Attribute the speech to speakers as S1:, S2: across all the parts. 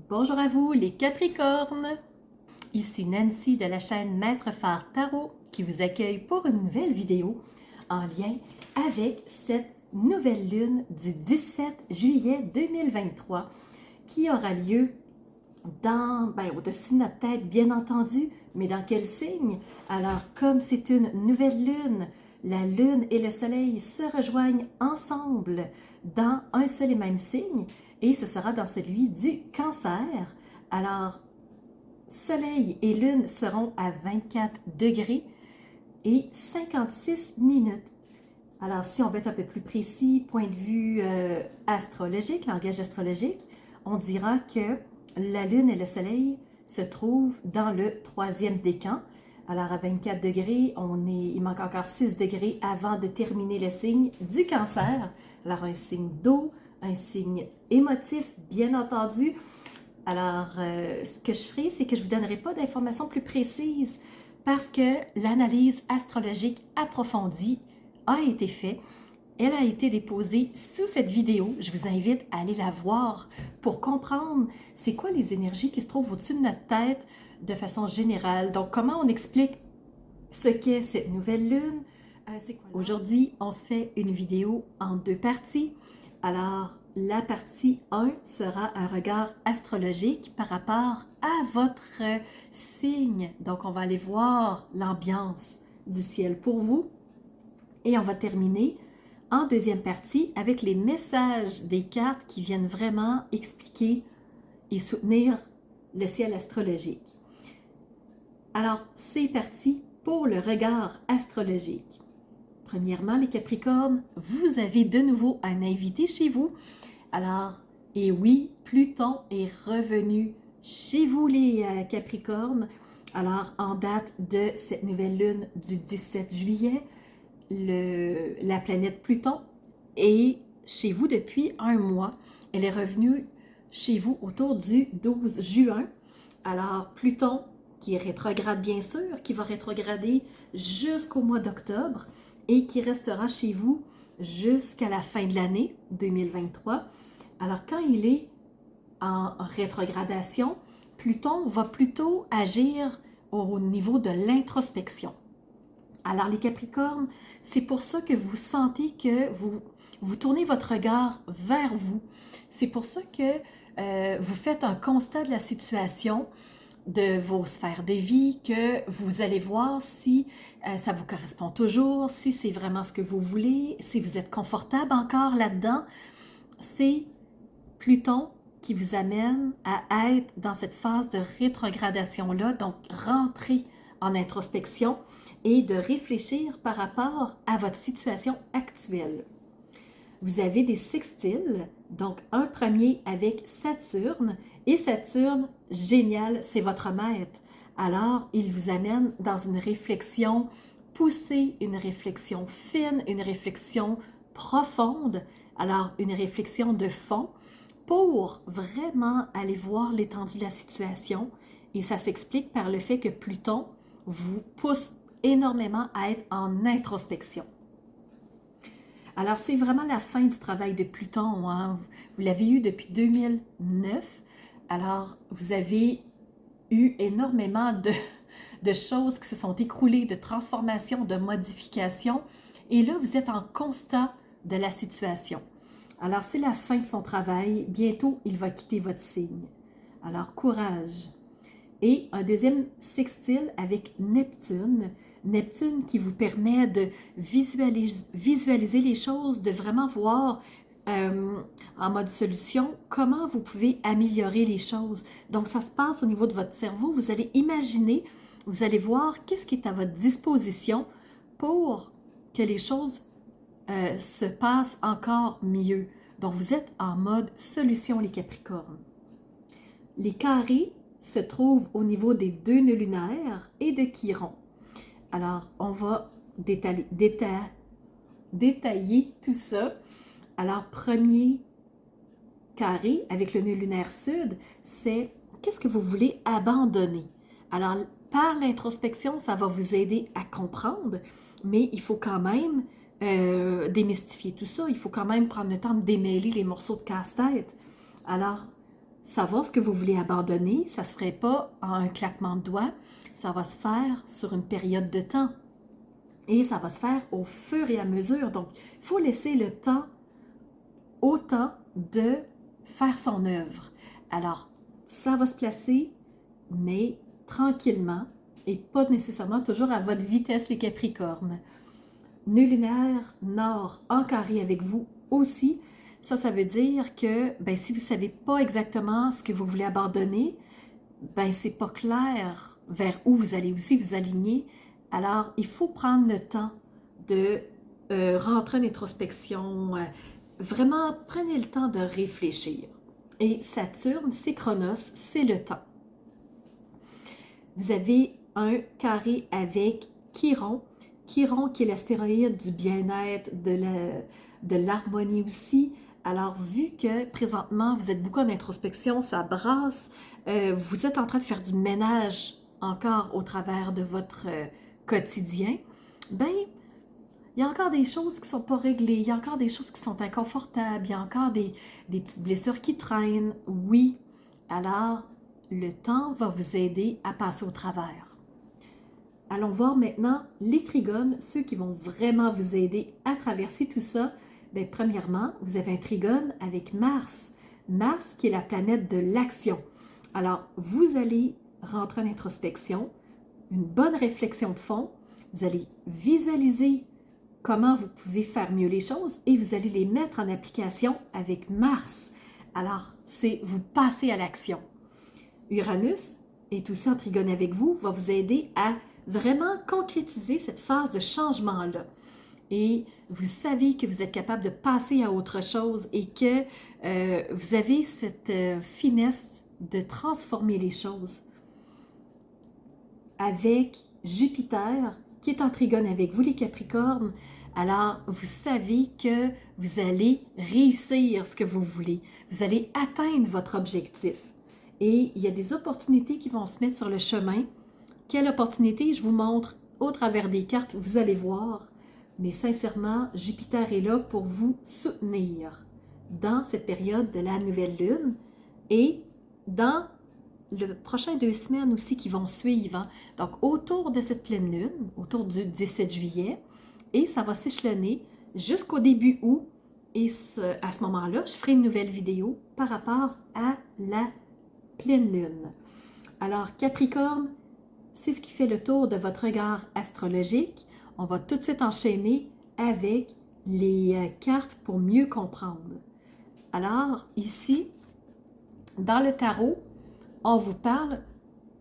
S1: Bonjour à vous les Capricornes! Ici Nancy de la chaîne Maître Phare Tarot qui vous accueille pour une nouvelle vidéo en lien avec cette nouvelle lune du 17 juillet 2023 qui aura lieu au-dessus de notre tête, bien entendu, mais dans quel signe? Alors, comme c'est une nouvelle lune, la lune et le soleil se rejoignent ensemble dans un seul et même signe, et ce sera dans celui du Cancer. Alors, soleil et lune seront à 24 degrés et 56 minutes. Alors, si on veut être un peu plus précis, point de vue astrologique, langage astrologique, on dira que la lune et le soleil se trouvent dans le troisième décan. Alors, à 24 degrés, il manque encore 6 degrés avant de terminer le signe du Cancer. Alors, un signe d'eau, un signe émotif, bien entendu. Alors, ce que je ferai, c'est que je ne vous donnerai pas d'informations plus précises parce que l'analyse astrologique approfondie a été faite. Elle a été déposée sous cette vidéo. Je vous invite à aller la voir pour comprendre c'est quoi les énergies qui se trouvent au-dessus de notre tête de façon générale. Donc, comment on explique ce qu'est cette nouvelle lune? Aujourd'hui, on se fait une vidéo en deux parties. Alors, la partie 1 sera un regard astrologique par rapport à votre signe. Donc, on va aller voir l'ambiance du ciel pour vous. Et on va terminer en deuxième partie avec les messages des cartes qui viennent vraiment expliquer et soutenir le ciel astrologique. Alors, c'est parti pour le regard astrologique. Premièrement, les Capricornes, vous avez de nouveau un invité chez vous. Alors, et oui, Pluton est revenu chez vous les Capricornes. Alors, en date de cette nouvelle lune du 17 juillet, la planète Pluton est chez vous depuis un mois. Elle est revenue chez vous autour du 12 juin. Alors, Pluton, qui est rétrograde bien sûr, qui va rétrograder jusqu'au mois d'octobre et qui restera chez vous jusqu'à la fin de l'année 2023. Alors, quand il est en rétrogradation, Pluton va plutôt agir au niveau de l'introspection. Alors, les Capricornes, c'est pour ça que vous sentez que vous tournez votre regard vers vous. C'est pour ça que vous faites un constat de la situation, de vos sphères de vie, que vous allez voir si ça vous correspond toujours, si c'est vraiment ce que vous voulez, si vous êtes confortable encore là-dedans. C'est Pluton qui vous amène à être dans cette phase de rétrogradation-là, donc rentrer en introspection et de réfléchir par rapport à votre situation actuelle. Vous avez des sextiles, donc un premier avec Saturne, et Saturne, génial, c'est votre maître. Alors, il vous amène dans une réflexion poussée, une réflexion fine, une réflexion profonde, alors une réflexion de fond pour vraiment aller voir l'étendue de la situation. Et ça s'explique par le fait que Pluton vous pousse énormément à être en introspection. Alors, c'est vraiment la fin du travail de Pluton. Hein? Vous l'avez eu depuis 2009. Alors, vous avez eu énormément de choses qui se sont écroulées, de transformations, de modifications. Et là, vous êtes en constat de la situation. Alors, c'est la fin de son travail. Bientôt, il va quitter votre signe. Alors, courage. Et un deuxième sextile avec Neptune. Neptune qui vous permet de visualiser les choses, de vraiment voir en mode solution comment vous pouvez améliorer les choses. Donc, ça se passe au niveau de votre cerveau. Vous allez imaginer, vous allez voir qu'est-ce qui est à votre disposition pour que les choses se passent encore mieux. Donc, vous êtes en mode solution, les Capricornes. Les carrés se trouvent au niveau des deux nœuds lunaires et de Chiron. Alors, on va détailler tout ça. Alors, premier carré avec le nœud lunaire sud, c'est qu'est-ce que vous voulez abandonner? Alors, par l'introspection, ça va vous aider à comprendre, mais il faut quand même démystifier tout ça. Il faut quand même prendre le temps de démêler les morceaux de casse-tête. Alors, savoir ce que vous voulez abandonner, ça ne se ferait pas en un claquement de doigts, ça va se faire sur une période de temps. Et ça va se faire au fur et à mesure. Donc, il faut laisser le temps au temps de faire son œuvre. Alors, ça va se placer, mais tranquillement et pas nécessairement toujours à votre vitesse, les Capricornes. Nœud lunaire nord en carré avec vous aussi. Ça veut dire que si vous ne savez pas exactement ce que vous voulez abandonner, c'est pas clair vers où vous allez aussi vous aligner. Alors, il faut prendre le temps de rentrer en introspection. Vraiment, prenez le temps de réfléchir. Et Saturne, c'est Chronos, c'est le temps. Vous avez un carré avec Chiron. Chiron qui est l'astéroïde du bien-être, de l'harmonie aussi. Alors, vu que présentement, vous êtes beaucoup en introspection, ça brasse, vous êtes en train de faire du ménage encore au travers de votre quotidien, il y a encore des choses qui ne sont pas réglées, il y a encore des choses qui sont inconfortables, il y a encore des petites blessures qui traînent, oui. Alors, le temps va vous aider à passer au travers. Allons voir maintenant les trigones, ceux qui vont vraiment vous aider à traverser tout ça. Premièrement, vous avez un trigone avec Mars. Mars qui est la planète de l'action. Alors, vous allez rentrer en introspection, une bonne réflexion de fond, vous allez visualiser comment vous pouvez faire mieux les choses et vous allez les mettre en application avec Mars. Alors, c'est vous passer à l'action. Uranus est aussi en trigone avec vous, va vous aider à vraiment concrétiser cette phase de changement-là. Et vous savez que vous êtes capable de passer à autre chose et que vous avez cette finesse de transformer les choses. Avec Jupiter, qui est en trigone avec vous les Capricornes, alors vous savez que vous allez réussir ce que vous voulez. Vous allez atteindre votre objectif. Et il y a des opportunités qui vont se mettre sur le chemin. Quelle opportunité? Je vous montre au travers des cartes, vous allez voir. Mais sincèrement, Jupiter est là pour vous soutenir dans cette période de la nouvelle lune et dans le prochain 2 semaines aussi qui vont suivre. Hein. Donc, autour de cette pleine lune, autour du 17 juillet, et ça va s'échelonner jusqu'au début août. Et à ce moment-là, je ferai une nouvelle vidéo par rapport à la pleine lune. Alors, Capricorne, c'est ce qui fait le tour de votre regard astrologique. On va tout de suite enchaîner avec les cartes pour mieux comprendre. Alors, ici, dans le tarot, on vous parle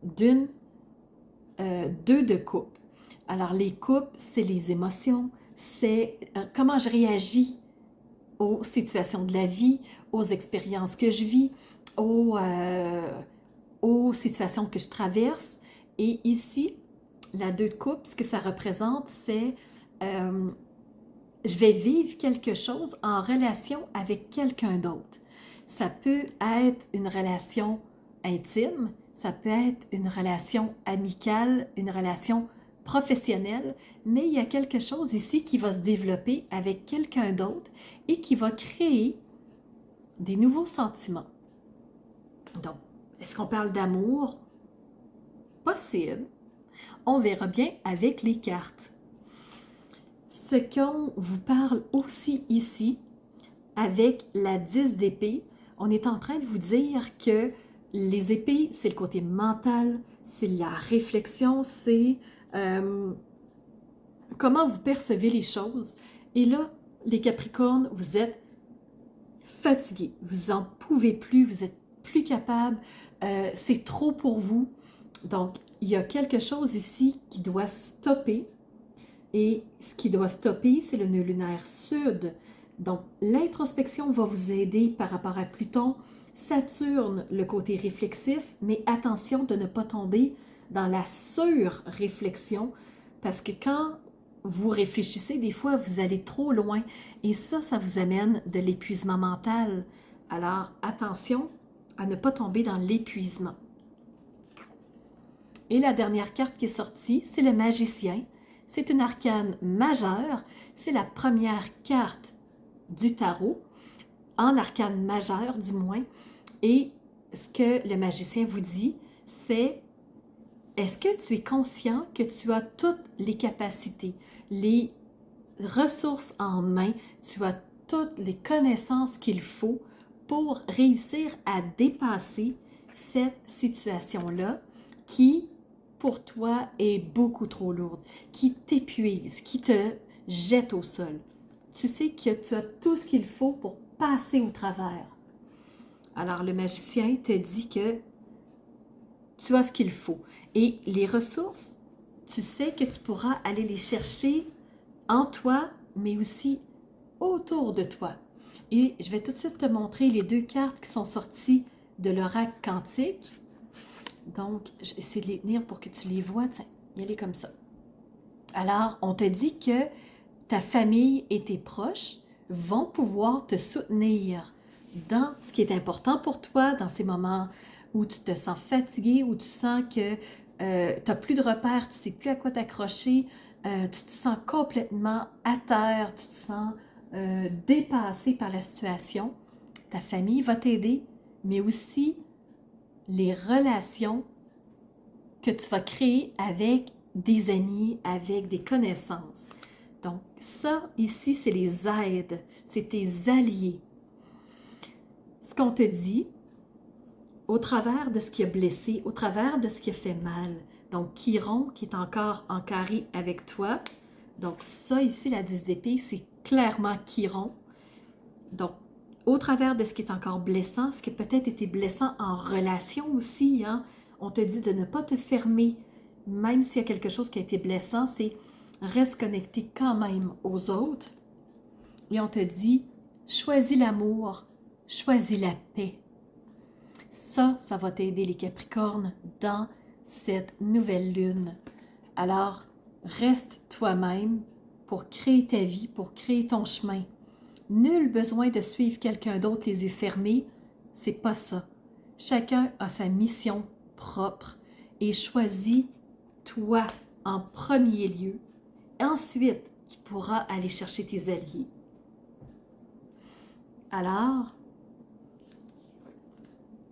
S1: deux de coupe. Alors, les coupes, c'est les émotions, c'est comment je réagis aux situations de la vie, aux expériences que je vis, aux situations que je traverse. Et ici, la 2 de coupe, ce que ça représente, c'est je vais vivre quelque chose en relation avec quelqu'un d'autre. Ça peut être une relation intime, ça peut être une relation amicale, une relation professionnelle, mais il y a quelque chose ici qui va se développer avec quelqu'un d'autre et qui va créer des nouveaux sentiments. Donc, est-ce qu'on parle d'amour? Possible. On verra bien avec les cartes. Ce qu'on vous parle aussi ici, avec la 10 d'épée, on est en train de vous dire que les épées, c'est le côté mental, c'est la réflexion, c'est comment vous percevez les choses. Et là, les Capricornes, vous êtes fatigués, vous n'en pouvez plus, vous n'êtes plus capable, c'est trop pour vous. Donc, il y a quelque chose ici qui doit stopper. Et ce qui doit stopper, c'est le nœud lunaire sud. Donc, l'introspection va vous aider par rapport à Pluton, Saturne, le côté réflexif, mais attention de ne pas tomber dans la sur-réflexion, parce que quand vous réfléchissez, des fois, vous allez trop loin, et ça vous amène de l'épuisement mental. Alors, attention à ne pas tomber dans l'épuisement. Et la dernière carte qui est sortie, c'est le magicien. C'est une arcane majeure. C'est la première carte du tarot, en arcane majeure du moins. Et ce que le magicien vous dit, c'est: est-ce que tu es conscient que tu as toutes les capacités, les ressources en main, tu as toutes les connaissances qu'il faut pour réussir à dépasser cette situation-là qui, pour toi, est beaucoup trop lourde, qui t'épuise, qui te jette au sol. Tu sais que tu as tout ce qu'il faut pour passer au travers. Alors le magicien te dit que tu as ce qu'il faut. Et les ressources, tu sais que tu pourras aller les chercher en toi, mais aussi autour de toi. Et je vais tout de suite te montrer les 2 cartes qui sont sorties de l'oracle quantique. Donc, j'essaie de les tenir pour que tu les vois. Tiens, y aller comme ça. Alors, on te dit que ta famille et tes proches vont pouvoir te soutenir dans ce qui est important pour toi, dans ces moments où tu te sens fatigué, où tu sens que tu n'as plus de repères, tu ne sais plus à quoi t'accrocher, tu te sens complètement à terre, tu te sens dépassé par la situation. Ta famille va t'aider, mais aussi les relations que tu vas créer avec des amis, avec des connaissances. Donc ça, ici, c'est les aides, c'est tes alliés. Ce qu'on te dit, au travers de ce qui a blessé, au travers de ce qui a fait mal. Donc, Chiron, qui est encore en carré avec toi. Donc, ça ici, la 10 d'épée, c'est clairement Chiron. Donc, au travers de ce qui est encore blessant, ce qui a peut-être été blessant en relation aussi, hein, on te dit de ne pas te fermer, même s'il y a quelque chose qui a été blessant, c'est reste connecté quand même aux autres. Et on te dit, choisis l'amour, choisis la paix. Ça va t'aider les Capricornes dans cette nouvelle lune. Alors, reste toi-même pour créer ta vie, pour créer ton chemin. Nul besoin de suivre quelqu'un d'autre les yeux fermés, c'est pas ça. Chacun a sa mission propre et choisis toi en premier lieu. Ensuite, tu pourras aller chercher tes alliés. Alors,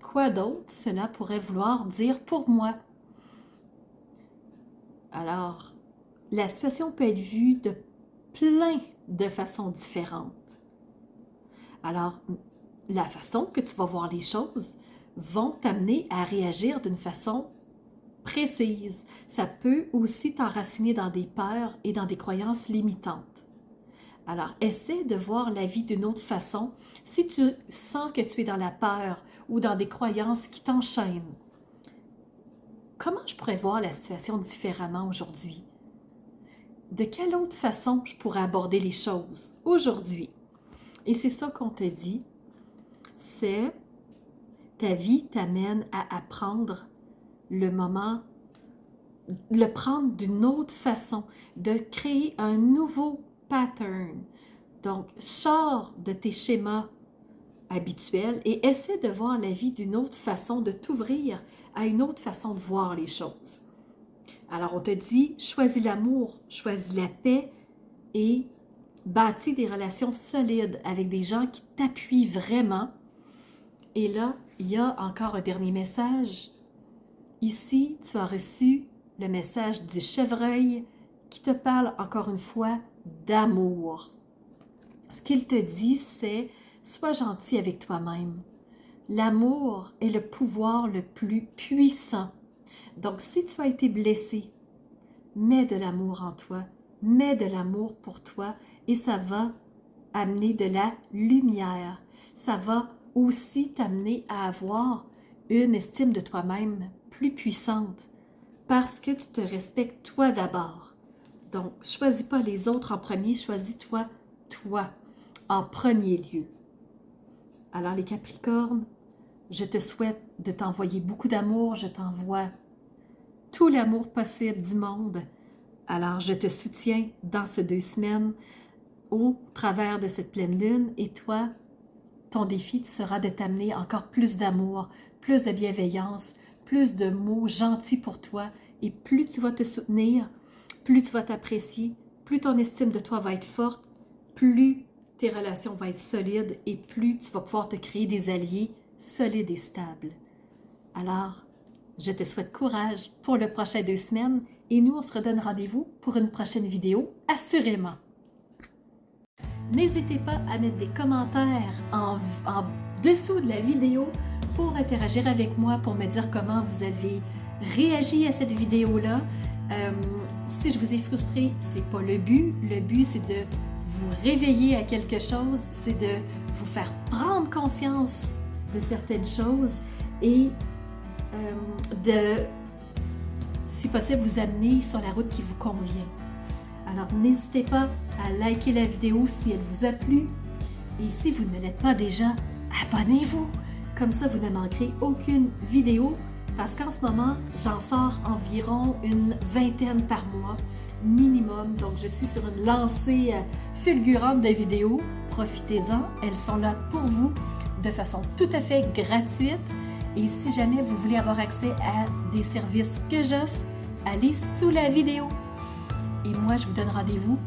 S1: quoi d'autre cela pourrait vouloir dire pour moi? Alors, la situation peut être vue de plein de façons différentes. Alors, la façon que tu vas voir les choses vont t'amener à réagir d'une façon précise. Ça peut aussi t'enraciner dans des peurs et dans des croyances limitantes. Alors, essaie de voir la vie d'une autre façon si tu sens que tu es dans la peur ou dans des croyances qui t'enchaînent. Comment je pourrais voir la situation différemment aujourd'hui? De quelle autre façon je pourrais aborder les choses aujourd'hui? Et c'est ça qu'on te dit, c'est ta vie t'amène à apprendre le moment, le prendre d'une autre façon, de créer un nouveau pattern. Donc, sors de tes schémas habituels et essaie de voir la vie d'une autre façon, de t'ouvrir à une autre façon de voir les choses. Alors, on te dit, choisis l'amour, choisis la paix et bâtis des relations solides avec des gens qui t'appuient vraiment. Et là, il y a encore un dernier message. Ici, tu as reçu le message du chevreuil qui te parle encore une fois d'amour. Ce qu'il te dit, c'est « Sois gentil avec toi-même ». L'amour est le pouvoir le plus puissant. Donc, si tu as été blessé, mets de l'amour en toi, mets de l'amour pour toi et ça va amener de la lumière. Ça va aussi t'amener à avoir une estime de toi-même plus puissante parce que tu te respectes toi d'abord. Donc, choisis pas les autres en premier, choisis-toi, toi, en premier lieu. Alors, les Capricornes, je te souhaite de t'envoyer beaucoup d'amour, je t'envoie tout l'amour possible du monde. Alors, je te soutiens dans ces 2 semaines au travers de cette pleine lune et toi, ton défi sera de t'amener encore plus d'amour, plus de bienveillance, plus de mots gentils pour toi et plus tu vas te soutenir, plus tu vas t'apprécier, plus ton estime de toi va être forte, plus tes relations vont être solides et plus tu vas pouvoir te créer des alliés solides et stables. Alors, je te souhaite courage pour le prochain 2 semaines et nous, on se redonne rendez-vous pour une prochaine vidéo, assurément. N'hésitez pas à mettre des commentaires en dessous de la vidéo pour interagir avec moi, pour me dire comment vous avez réagi à cette vidéo-là. Si je vous ai frustré, c'est pas le but. Le but, c'est de vous réveiller à quelque chose, c'est de vous faire prendre conscience de certaines choses et de, si possible, vous amener sur la route qui vous convient. Alors, n'hésitez pas à liker la vidéo si elle vous a plu. Et si vous ne l'êtes pas déjà, abonnez-vous. Comme ça, vous ne manquerez aucune vidéo parce qu'en ce moment, j'en sors environ une 20aine par mois minimum. Donc, je suis sur une lancée fulgurante de vidéos. Profitez-en, elles sont là pour vous de façon tout à fait gratuite. Et si jamais vous voulez avoir accès à des services que j'offre, allez sous la vidéo. Et moi, je vous donne rendez-vous